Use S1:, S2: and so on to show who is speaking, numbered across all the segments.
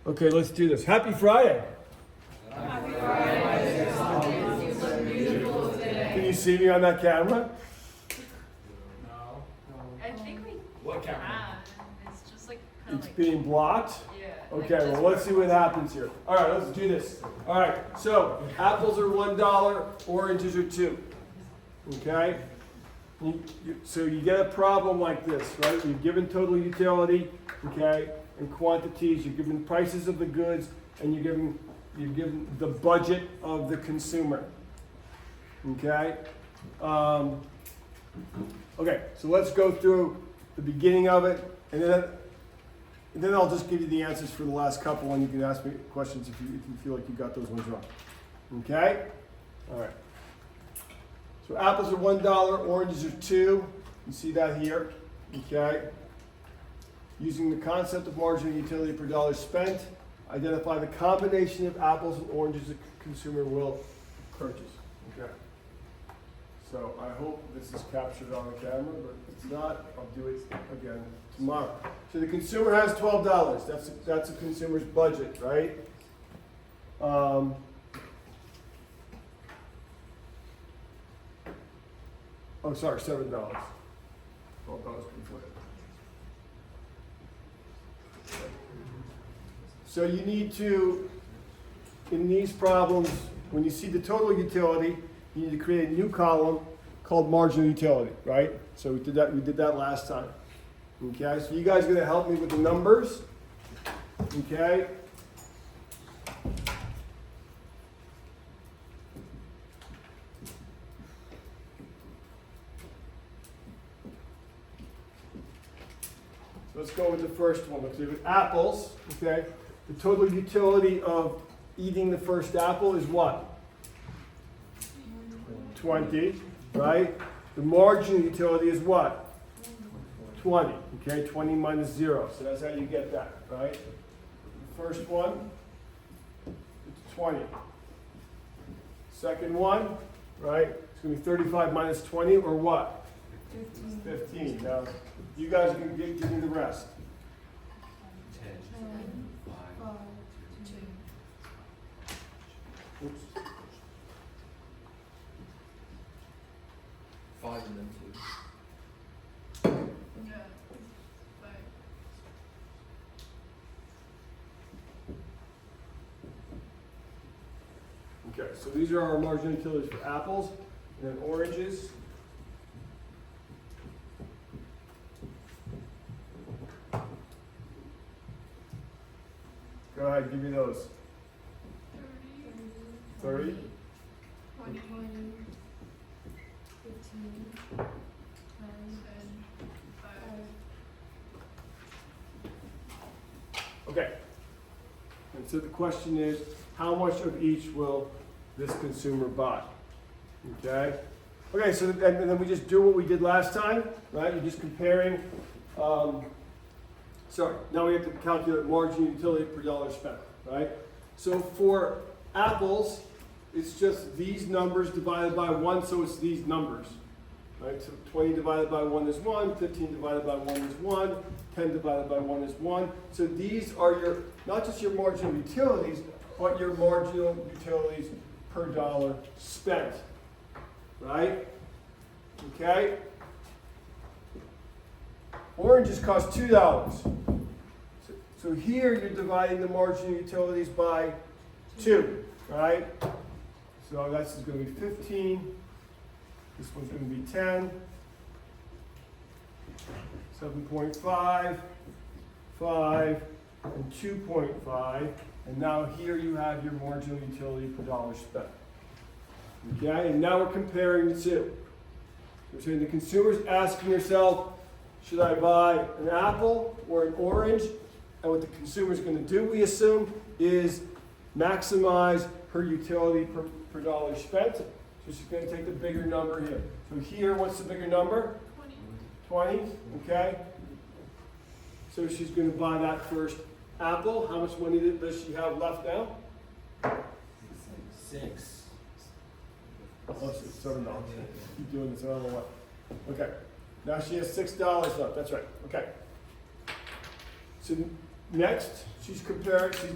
S1: Okay, let's do this. Happy Friday.
S2: Happy Friday. You look beautiful today.
S1: Can you see me on that camera?
S3: No.
S2: I think we
S3: What camera?
S2: can. It's just like kind
S1: It's
S2: of like
S1: being blocked?
S2: yeah.
S1: Okay,
S2: like
S1: well,
S2: just
S1: let's see what happens here. All right, let's do this. All right, so apples are $1, oranges are $2. Okay? So you get a problem like this, right? You're given total utility, okay, and quantities. You're given prices of the goods, and you're given the budget of the consumer. Okay? Okay, so let's go through the beginning of it, and then I'll just give you the answers for the last couple, and you can ask me questions if you feel like you got those ones wrong. Okay? All right. So apples are $1, oranges are $2. You see that here. Okay? Using the concept of marginal utility per dollar spent, identify the combination of apples and oranges a consumer will purchase. Okay. So I hope this is captured on the camera, but if it's not, I'll do it again tomorrow. So the consumer has $12. That's a consumer's budget, right? Oh, sorry, $7. $12 conflated. So you need to, in these problems, when you see the total utility, you need to create a new column called marginal utility, right? So we did that last time. Okay, so you guys are gonna help me with the numbers. Okay? So let's go with the first one. Let's do with apples, okay? The total utility of eating the first apple is what? 20, right? The marginal utility is what? 20, okay? 20 minus 0, so that's how you get that, right? The first one, it's 20. Second one, right? It's going to be 35 minus 20, or what? 15. Now, you guys are going to give me the rest.
S3: 10, 5, 2.
S1: Oops.
S3: 5 and then 2.
S2: yeah. But
S1: Okay, so these are our marginal utilities for apples, and then oranges. Go ahead, give me those. 30?
S2: 20,
S4: 15,
S2: 5.
S1: Okay. And so the question is, how much of each will this consumer buy? Okay? Okay, so and then we just do what we did last time, right? You're just comparing, sorry, now we have to calculate marginal utility per dollar spent, right? So for apples, it's just these numbers divided by 1, so it's these numbers, right? So 20 divided by 1 is 1, 15 divided by 1 is 1, 10 divided by 1 is 1. So these are your, not just your marginal utilities, but your marginal utilities per dollar spent, right? Okay? Oranges cost $2. So here you're dividing the marginal utilities by 2, right? So that's going to be 15. This one's going to be 10. 7.5, 5, and 2.5. And now here you have your marginal utility per dollar spent. Okay, and now we're comparing the two. We're saying the consumer's asking herself, should I buy an apple or an orange? And what the consumer's going to do, we assume, is maximize her utility per dollar spent. So she's going to take the bigger number here. So here, what's the bigger number? 20, okay? So she's going to buy that first apple. How much money does she have left now?
S3: 6.
S1: Oh, it's $7. Keep doing this, I don't know what. Okay. Now she has $6 left. That's right. Okay. So Next, she's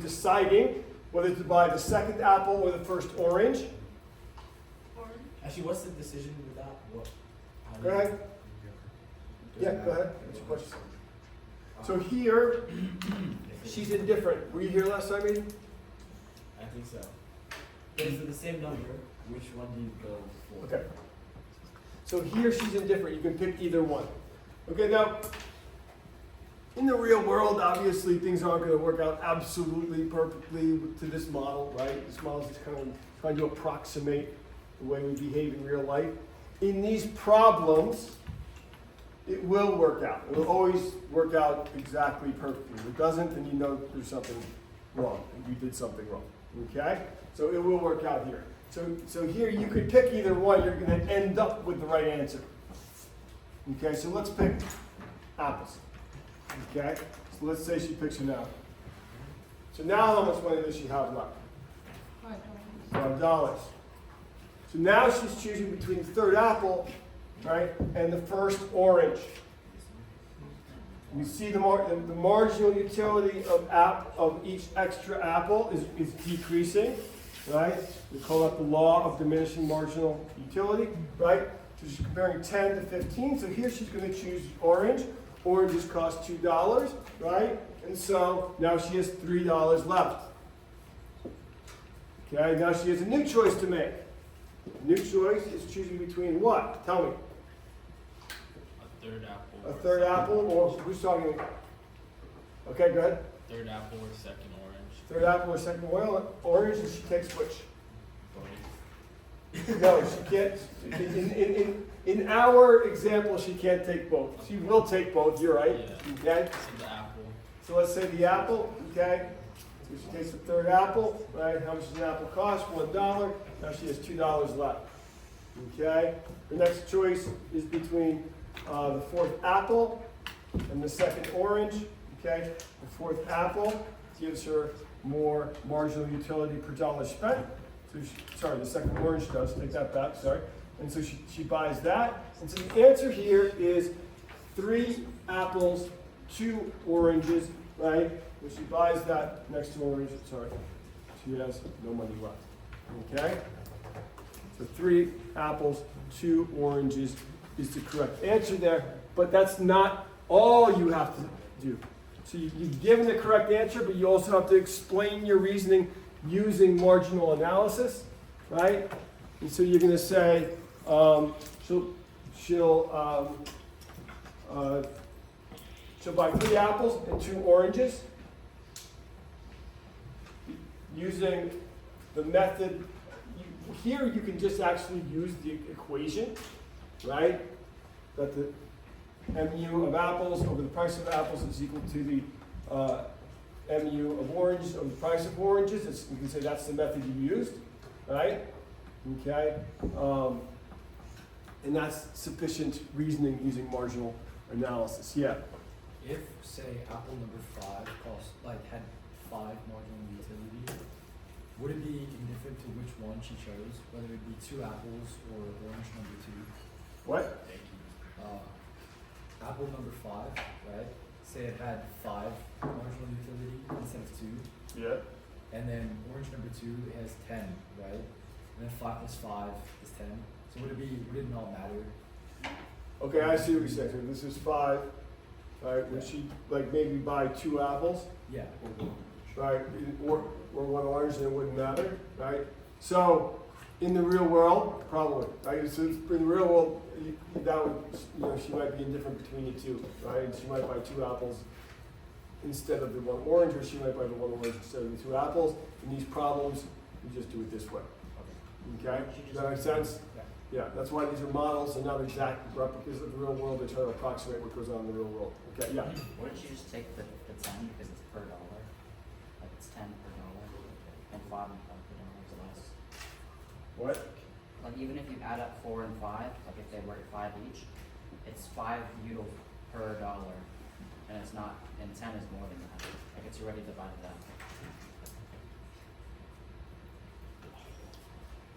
S1: deciding whether to buy the second apple or the first orange.
S2: Orange.
S4: Actually, what's the decision with that? What? How do
S1: Go
S4: you-
S1: ahead. Yeah, go ahead. What's your question? So here, she's indifferent. Were you here last time, Eden?
S4: I think so. Is it the same number? Which one do you go for?
S1: Okay. So here she's indifferent. You can pick either one. Okay, now, in the real world, obviously things aren't going to work out absolutely perfectly to this model, right? This model is just kind of trying to approximate the way we behave in real life. In these problems, it will work out. It will always work out exactly perfectly. If it doesn't, then you know there's something wrong. You did something wrong. Okay? So it will work out here. So here you could pick either one. You're going to end up with the right answer. Okay, so let's pick apples. Okay? So let's say she picks an apple. So now how much money does she have left? $5. So now she's choosing between the third apple, right, and the first orange. You see the marginal utility of each extra apple is decreasing, right? We call that the law of diminishing marginal utility, right? So she's comparing 10 to 15. So here she's going to choose orange. Oranges cost $2, right? And so now she has $3 left. Okay, now she has a new choice to make. New choice is choosing between what? Tell me.
S5: A third apple.
S1: A third apple, or who's talking? Okay, go ahead.
S5: Third apple or second orange.
S1: Third apple or second orange, and she takes which?
S5: Both.
S1: No, she can't. In our example, she can't take both. She will take both. You're right.
S5: Yeah.
S1: Okay.
S5: So the apple.
S1: So let's say the apple. Okay. So she takes the third apple. Right. How much does an apple cost? $1. Now she has $2 left. Okay. The next choice is between the fourth apple and the second orange. Okay. The fourth apple gives her more marginal utility per dollar spent. So the second orange does. Take that back. Sorry. And so she buys that. And so the answer here is 3 apples, 2 oranges, right? When she buys that next to orange, sorry, she has no money left. Okay? So 3 apples, 2 oranges is the correct answer there. But that's not all you have to do. So you've given the correct answer, but you also have to explain your reasoning using marginal analysis, right? And so you're going to say, she'll buy 3 apples and 2 oranges using the method. Here you can just actually use the equation, right? That the mu of apples over the price of apples is equal to the mu of oranges over the price of oranges. You can say that's the method you used, right? Okay. And that's sufficient reasoning using marginal analysis. Yeah.
S4: If, say, apple number 5 had 5 marginal utility, would it be indifferent to which one she chose, whether it be 2 apples or orange number 2?
S1: What?
S4: Thank you. Apple number 5, right? Say it had 5 marginal utility instead of 2.
S1: Yeah.
S4: And then orange number 2 has 10, right? And then 5 plus 5 is 10. So would it not matter?
S1: Okay, I see what you're saying. So this is 5, right? Would
S4: Yeah.
S1: she maybe buy 2 apples,
S4: Yeah.
S1: right? Or 1 orange, and it wouldn't matter, right? So in the real world, probably, right? So in the real world, she might be indifferent between the 2, right? And she might buy 2 apples instead of the 1 orange, or she might buy the 1 orange instead of the 2 apples. In these problems, you just do it this way. Okay? Does that make sense? Yeah, that's why these are models and not exact replicas of the real world. They try to approximate what goes on in the real world. Okay, yeah.
S6: Wouldn't you just take the 10 because it's per dollar? Like it's 10 per dollar and 5 per dollar is less.
S1: What?
S6: Like even if you add up 4 and 5, like if they were at 5 each, it's 5 util per dollar. And it's not, and 10 is more than that. Like it's already divided up.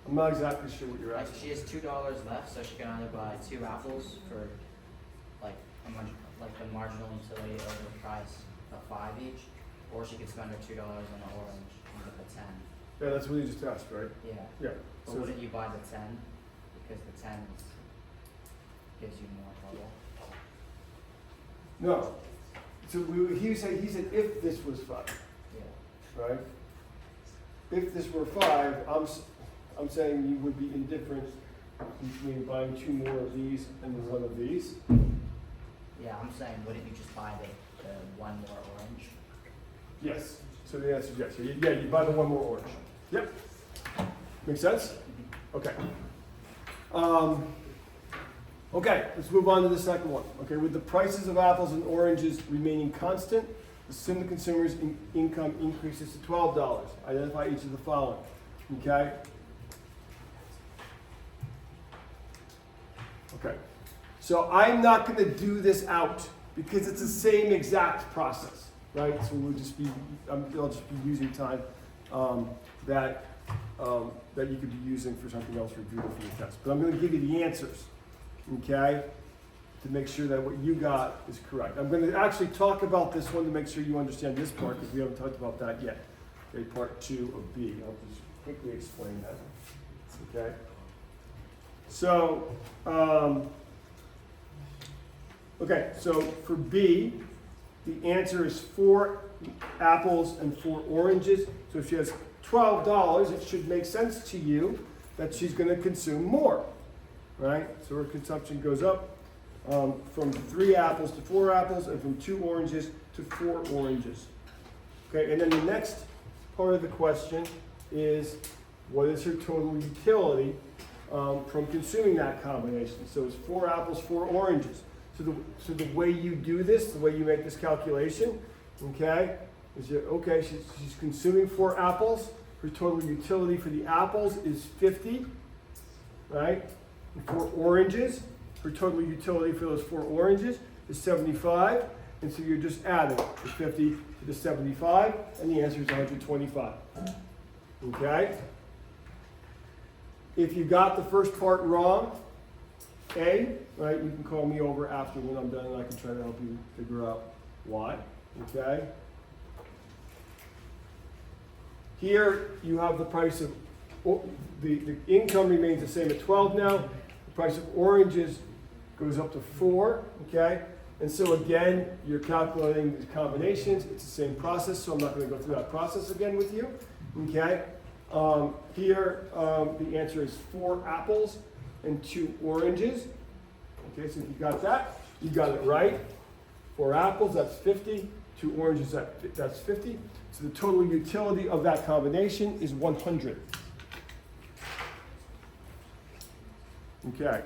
S1: I'm not exactly sure what you're
S6: Like
S1: asking.
S6: she has $2 left, so she can either buy 2 apples for like the marginal utility over the price of 5 each, Or she could spend her $2 on an orange and get the 10.
S1: Yeah, that's what you just asked, right?
S6: Yeah.
S1: Yeah.
S6: But
S1: So,
S6: wouldn't you buy the 10? Because the 10 gives you more trouble.
S1: no. So he said if this was 5,
S6: Yeah.
S1: right? If this were 5, I'm saying you would be indifferent between buying 2 more of these and 1 of these.
S6: Yeah, I'm saying, wouldn't you just buy the 1 more orange?
S1: Yes. So the answer is yes. So you buy the 1 more orange. Yep. Make sense? Okay. Okay, let's move on to the second one. Okay, with the prices of apples and oranges remaining constant, assume the consumer's income increases to $12. Identify each of the following. Okay? Okay. So I'm not going to do this out because it's the same exact process, right? So we'll just be, I'll just be using time that you could be using for something else for doing for the test. But I'm going to give you the answers, okay, to make sure that what you got is correct. I'm going to actually talk about this one to make sure you understand this part because we haven't talked about that yet. Okay, part 2 of B. I'll just quickly explain that. Okay. So, okay, so for B, the answer is 4 apples and 4 oranges. So if she has $12, it should make sense to you that she's going to consume more, right? So her consumption goes up from 3 apples to 4 apples and from 2 oranges to 4 oranges. Okay, and then the next part of the question is, what is her total utility from consuming that combination? So it's 4 apples, 4 oranges. So the way you do this, the way you make this calculation, okay, is she's consuming 4 apples. Her total utility for the apples is 50, right? And 4 oranges, her total utility for those 4 oranges is 75. And so you're just adding the 50 to the 75, and the answer is 125. Okay? If you got the first part wrong, A, right, you can call me over after when I'm done and I can try to help you figure out why. Okay? Here you have the price of, the income remains the same at 12 now. The price of oranges goes up to 4, okay? And so again, you're calculating the combinations. It's the same process, so I'm not going to go through that process again with you, okay? Here, the answer is 4 apples and 2 oranges. Okay, so if you got that, you got it right. 4 apples, that's 50. 2 oranges, that's 50. So the total utility of that combination is 100. Okay.